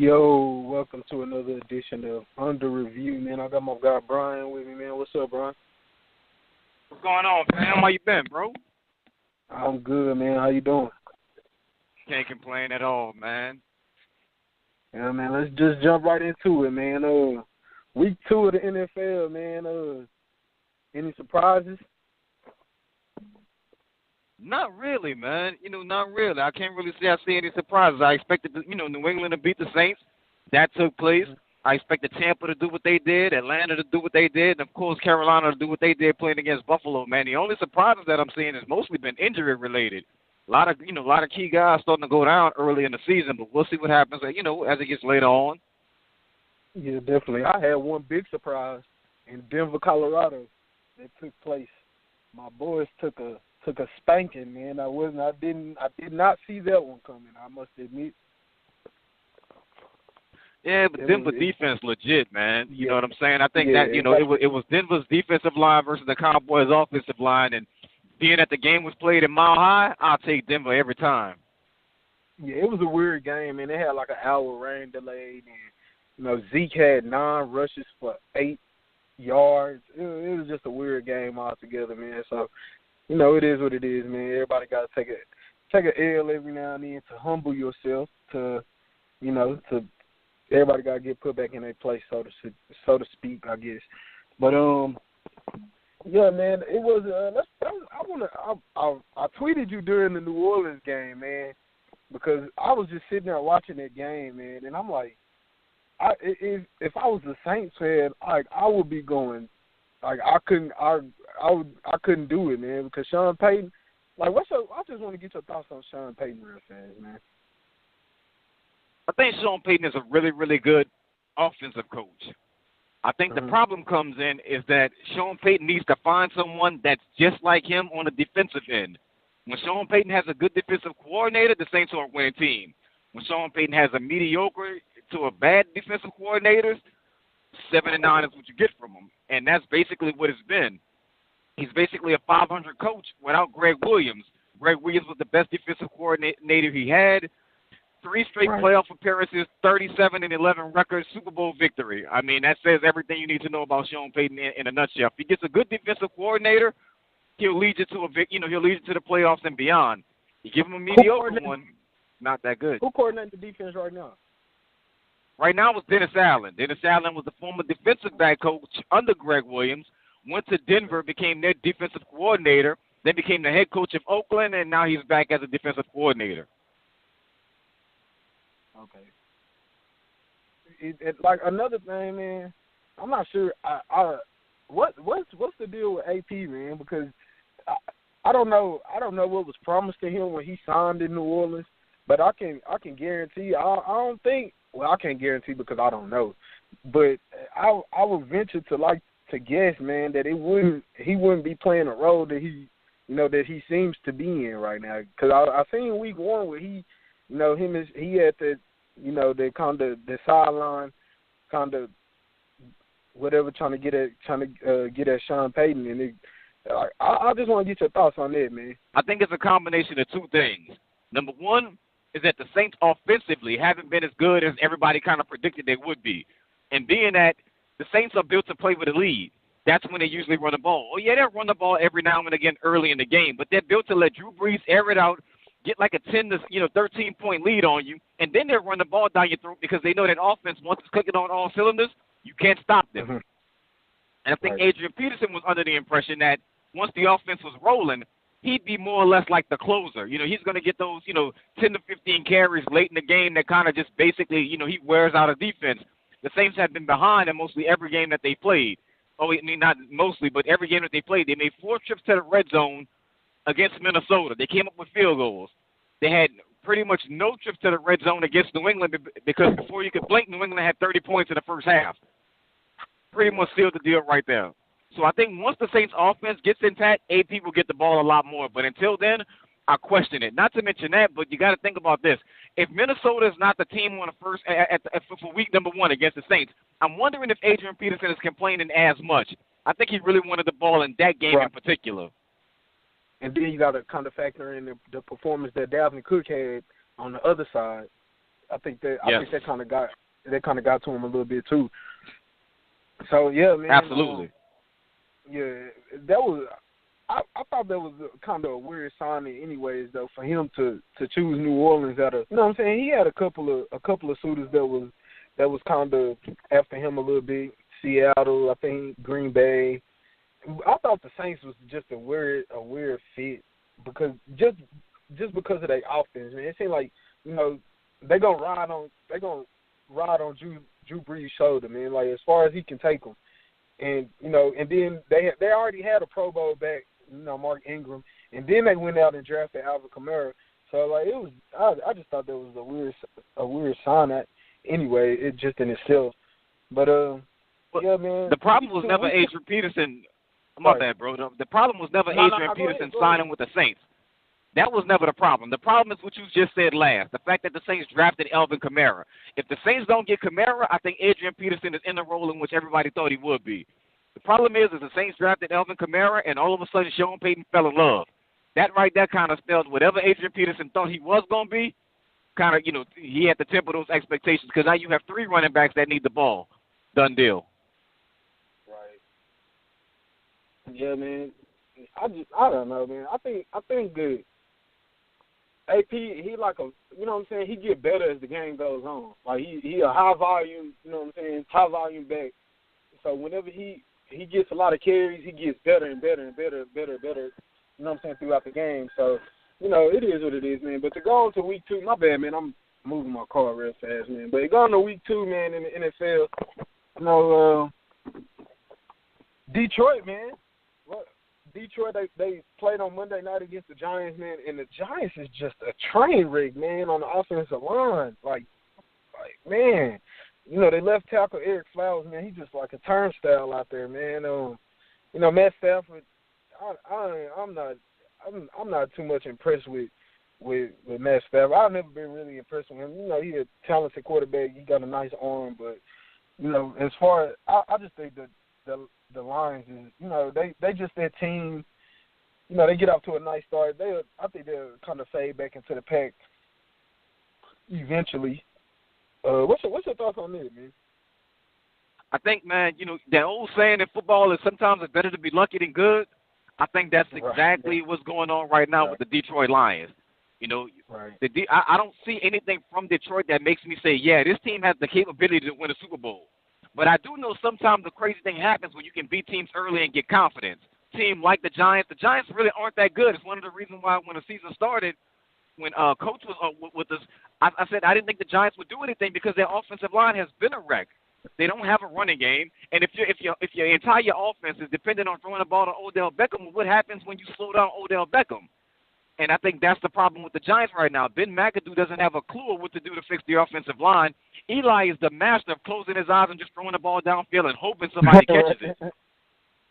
Yo, welcome to another edition of Under Review, man. I got my guy Bryan with me, man. What's up, Bryan? What's going on, fam? How you been, bro? I'm good, man. How you doing? Can't complain at all, man. Yeah, man. Let's just jump right into it, man. Week 2 of the NFL, man. Any surprises? Not really, man. Not really. I can't really say I see any surprises. I expected, New England to beat the Saints. That took place. I expected Tampa to do what they did, Atlanta to do what they did, and, of course, Carolina to do what they did playing against Buffalo, man. The only surprises that I'm seeing has mostly been injury-related. A lot of key guys starting to go down early in the season, but we'll see what happens, as it gets later on. Yeah, definitely. I had one big surprise in Denver, Colorado that took place. My boys took a spanking, man. I did not see that one coming, I must admit. Yeah, but Denver defense legit, man. You know what I'm saying? I think it was Denver's defensive line versus the Cowboys' offensive line, and being that the game was played in Mile High, I'll take Denver every time. Yeah, it was a weird game, man. They had like an hour rain delay, and Zeke had 9 rushes for 8 yards. It was just a weird game altogether, man. So, it is what it is, man. Everybody got to take an L every now and then to humble yourself. Everybody got to get put back in their place, so to speak, I guess. But yeah, man, it was. I tweeted you during the New Orleans game, man, because I was just sitting there watching that game, man, and I'm like, if I was a Saints fan, I would be going, I couldn't do it, man, because Sean Payton, I just want to get your thoughts on Sean Payton real fast, man. I think Sean Payton is a really, really good offensive coach. I think the problem comes in is that Sean Payton needs to find someone that's just like him on the defensive end. When Sean Payton has a good defensive coordinator, the Saints are a winning team. When Sean Payton has a mediocre to a bad defensive coordinator, 7-9 is what you get from him. And that's basically what it's been. He's basically a 500 coach without Greg Williams. Greg Williams was the best defensive coordinator he had. 3 straight playoff appearances, 37-11 record, Super Bowl victory. I mean, that says everything you need to know about Sean Payton in a nutshell. If he gets a good defensive coordinator, he'll lead you to the playoffs and beyond. You give him a mediocre one, not that good. Who coordinates the defense right now? Right now it's Dennis Allen. Dennis Allen was the former defensive back coach under Greg Williams, went to Denver, became their defensive coordinator, then became the head coach of Oakland, and now he's back as a defensive coordinator. Okay. Like another thing, man. I'm not sure. What's the deal with AP, man? Because I don't know. I don't know what was promised to him when he signed in New Orleans. But I can guarantee. I don't think. Well, I can't guarantee because I don't know. But I would venture to guess, man, that he wouldn't be playing a role that he seems to be in right now. Because I seen week 1 where he had the. The kind of the sideline, kind of whatever, trying to get at Sean Payton, and I just want to get your thoughts on that, man. I think it's a combination of 2 things. Number 1 is that the Saints offensively haven't been as good as everybody kind of predicted they would be, and being that the Saints are built to play with a lead, that's when they usually run the ball. Oh yeah, they'll run the ball every now and again early in the game, but they're built to let Drew Brees air it out, get like a 10 to 13-point lead on you, and then they'll run the ball down your throat because they know that offense, once it's clicking on all cylinders, you can't stop them. Mm-hmm. And I think Adrian Peterson was under the impression that once the offense was rolling, he'd be more or less like the closer. He's going to get those, 10 to 15 carries late in the game that kind of just basically, he wears out a defense. The Saints have been behind in mostly every game that they played. Oh, I mean, not mostly, but every game that they played. They made 4 trips to the red zone against Minnesota. They came up with field goals. They had pretty much no trips to the red zone against New England because before you could blink, New England had 30 points in the first half. Pretty much sealed the deal right there. So I think once the Saints offense gets intact, AP will get the ball a lot more. But until then, I question it. Not to mention that, but you got to think about this. If Minnesota is not the team on the first for week number 1 against the Saints, I'm wondering if Adrian Peterson is complaining as much. I think he really wanted the ball in that game in particular. And then you got to kind of factor in the performance that Dalvin Cook had on the other side. I think that Yes. that kind of got to him a little bit too. So yeah, man. Absolutely. Yeah, that was. I thought that was kind of a weird signing, anyways, though, for him to choose New Orleans at a. You know what I'm saying? He had a couple of suitors that was kind of after him a little bit. Seattle, I think, Green Bay. I thought the Saints was just a weird fit because just because of their offense, man. It seemed like, you know, they gonna ride on Drew Brees' shoulder, man. Like, as far as he can take them, and you know, and then they already had a Pro Bowl back, you know, Mark Ingram, and then they went out and drafted Alvin Kamara. So like it was, I just thought that was a weird sign. That anyway, it just in itself, but yeah, man. The problem was never Adrian Peterson. My bad, bro. The problem was never Adrian Peterson signing with the Saints. That was never the problem. The problem is what you just said last, the fact that the Saints drafted Alvin Kamara. If the Saints don't get Kamara, I think Adrian Peterson is in the role in which everybody thought he would be. The problem is the Saints drafted Alvin Kamara, and all of a sudden Sean Payton fell in love. That right there kind of spelled whatever Adrian Peterson thought he was going to be, kind of, you know, he had to temper those expectations because now you have 3 running backs that need the ball. Done deal. Right. Yeah, man. I don't know, man. I think that AP, he like a, you know what I'm saying, he get better as the game goes on. Like he a high volume, you know what I'm saying, high volume back. So whenever he gets a lot of carries, he gets better and better and better, you know what I'm saying, throughout the game. So, you know, it is what it is, man. But to go on to week 2, my bad, man, I'm moving my car real fast, man. But going to week 2, man, in the NFL, you know, Detroit, man. Detroit, they played on Monday night against the Giants, man, and the Giants is just a train wreck, man, on the offensive line. Like, man, you know, they left tackle Eric Flowers, man. He's just like a turnstile out there, man. You know, Matt Stafford, I'm not too much impressed with Matt Stafford. I've never been really impressed with him. You know, he's a talented quarterback. He got a nice arm, but you know, as far as I just think that the Lions is, you know, they just that team. You know, they get off to a nice start. I think they'll kind of fade back into the pack eventually. What's your thoughts on this, man? I think, man, you know, that old saying in football is sometimes it's better to be lucky than good. I think that's exactly what's going on right now with the Detroit Lions. You know, I don't see anything from Detroit that makes me say, yeah, this team has the capability to win a Super Bowl. But I do know sometimes the crazy thing happens when you can beat teams early and get confidence. Team like the Giants really aren't that good. It's one of the reasons why when the season started, when Coach was with us, I said I didn't think the Giants would do anything because their offensive line has been a wreck. They don't have a running game, and if your entire offense is dependent on throwing the ball to Odell Beckham, what happens when you slow down Odell Beckham? And I think that's the problem with the Giants right now. Ben McAdoo doesn't have a clue of what to do to fix the offensive line. Eli is the master of closing his eyes and just throwing the ball downfield and hoping somebody catches it.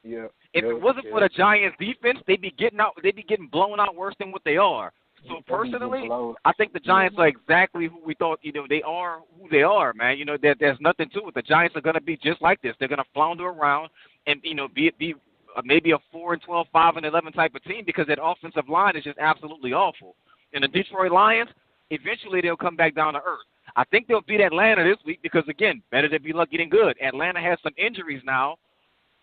Yeah. If it wasn't for the Giants' defense, they'd be getting blown out worse than what they are. So personally, I think the Giants are exactly who we thought. You know, they are who they are, man. You know, there's nothing to it. The Giants are going to be just like this. They're going to flounder around and be maybe a 4-12, 5-11 type of team because that offensive line is just absolutely awful. And the Detroit Lions, eventually they'll come back down to earth. I think they'll beat Atlanta this week because, again, better to be lucky than good. Atlanta has some injuries now,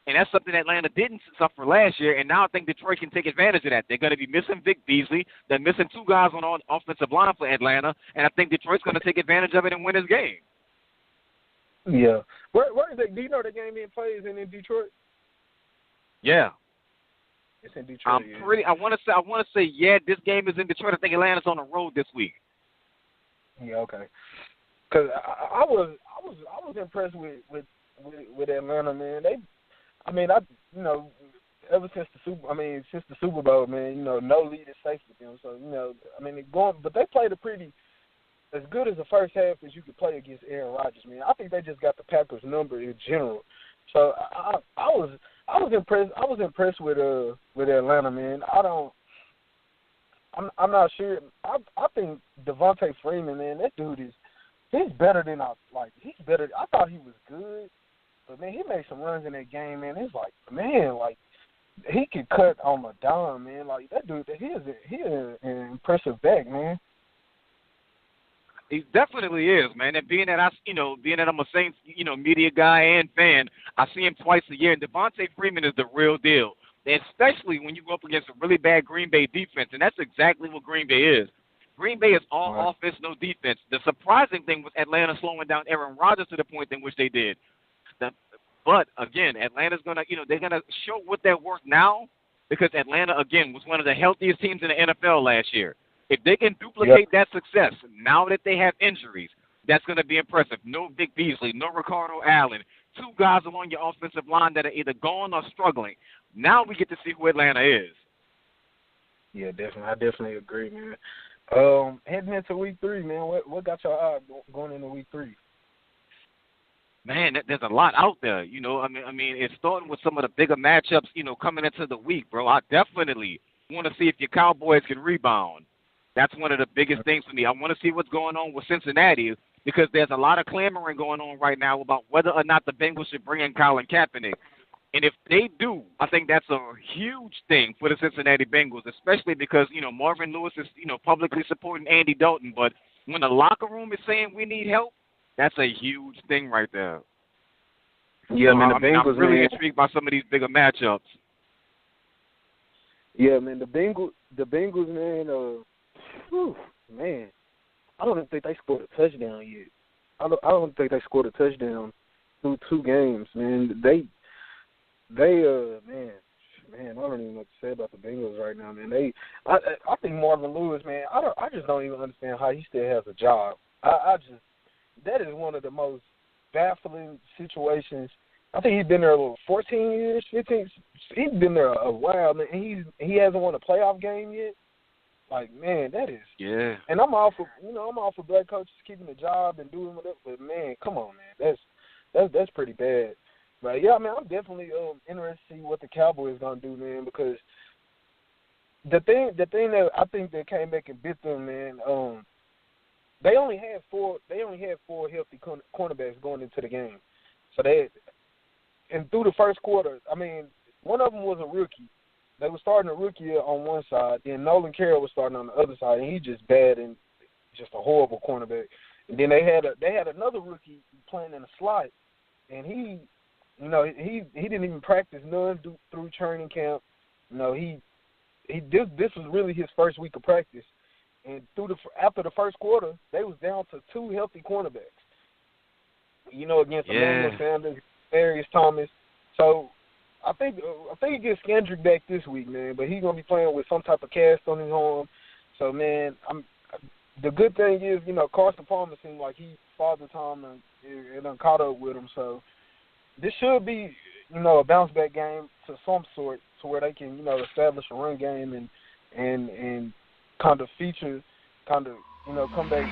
and that's something Atlanta didn't suffer last year, and now I think Detroit can take advantage of that. They're going to be missing Vic Beasley. They're missing 2 guys on offensive line for Atlanta, and I think Detroit's going to take advantage of it and win this game. Yeah. Where is it? Do you know the game being played in Detroit? Yeah. It's in Detroit. I want to say yeah, this game is in Detroit. I think Atlanta's on the road this week. Yeah, okay. Cuz I was impressed with Atlanta, man. You know, ever since the Super Bowl, man, you know, no lead is safe with them. So, you know, but they played as good as the first half as you could play against Aaron Rodgers, man. I think they just got the Packers number in general. So I was impressed. I was impressed with Atlanta, man. I'm not sure. I think Devontae Freeman, man, that dude he's better than he's better. I thought he was good, but man, he made some runs in that game, man. It's like, man, like he could cut on a dime, man. Like that dude, he is an impressive back, man. He definitely is, man. And being that I'm a Saints, media guy and fan, I see him twice a year. And Devontae Freeman is the real deal, especially when you go up against a really bad Green Bay defense, and that's exactly what Green Bay is. Green Bay is all offense, no defense. The surprising thing was Atlanta slowing down Aaron Rodgers to the point in which they did. But again, Atlanta's they're gonna show what they're worth now, because Atlanta again was one of the healthiest teams in the NFL last year. If they can duplicate that success now that they have injuries, that's going to be impressive. No Vic Beasley, no Ricardo Allen, two guys along your offensive line that are either gone or struggling. Now we get to see who Atlanta is. Yeah, definitely. I definitely agree, man. Heading into week 3, man, what got your eye going into week 3? Man, there's a lot out there. I mean, it's starting with some of the bigger matchups, coming into the week, bro. I definitely want to see if your Cowboys can rebound. That's one of the biggest things for me. I want to see what's going on with Cincinnati, because there's a lot of clamoring going on right now about whether or not the Bengals should bring in Colin Kaepernick. And if they do, I think that's a huge thing for the Cincinnati Bengals, especially because, Marvin Lewis is, publicly supporting Andy Dalton. But when the locker room is saying we need help, that's a huge thing right there. Yeah, man, the Bengals, I'm really intrigued by some of these bigger matchups. Yeah, man, the Bengals, man, man, I don't even think they scored a touchdown yet. I don't think they scored a touchdown through 2 games, man. They man, I don't even know what to say about the Bengals right now, man. I think Marvin Lewis, man, I just don't even understand how he still has a job. That is one of the most baffling situations. I think he's been there 14 years, 15. He's been there a while, man, and he hasn't won a playoff game yet. Like, man, that is. Yeah. And I'm all for black coaches keeping a job and doing whatever. But man, come on, man, that's pretty bad. But yeah, man, I'm definitely interested to see what the Cowboys gonna do, man, because the thing that I think that came back and bit them, man. They only had four healthy cornerbacks going into the game. So and through the first quarter, I mean, one of them was a rookie. They were starting a rookie on one side, then Nolan Carroll was starting on the other side, and he's just bad and just a horrible cornerback. And then they had another rookie playing in the slot, and he didn't even practice none through training camp. This was really his first week of practice. And after the first quarter, they was down to 2 healthy cornerbacks. Against Emmanuel Sanders, Darius Thomas. So I think he gets Kendrick back this week, man. But he's gonna be playing with some type of cast on his arm. So man, the good thing is, Carson Palmer seemed like he father time and done caught up with him. So this should be, a bounce back game to some sort, to where they can, establish a run game and kind of feature, come back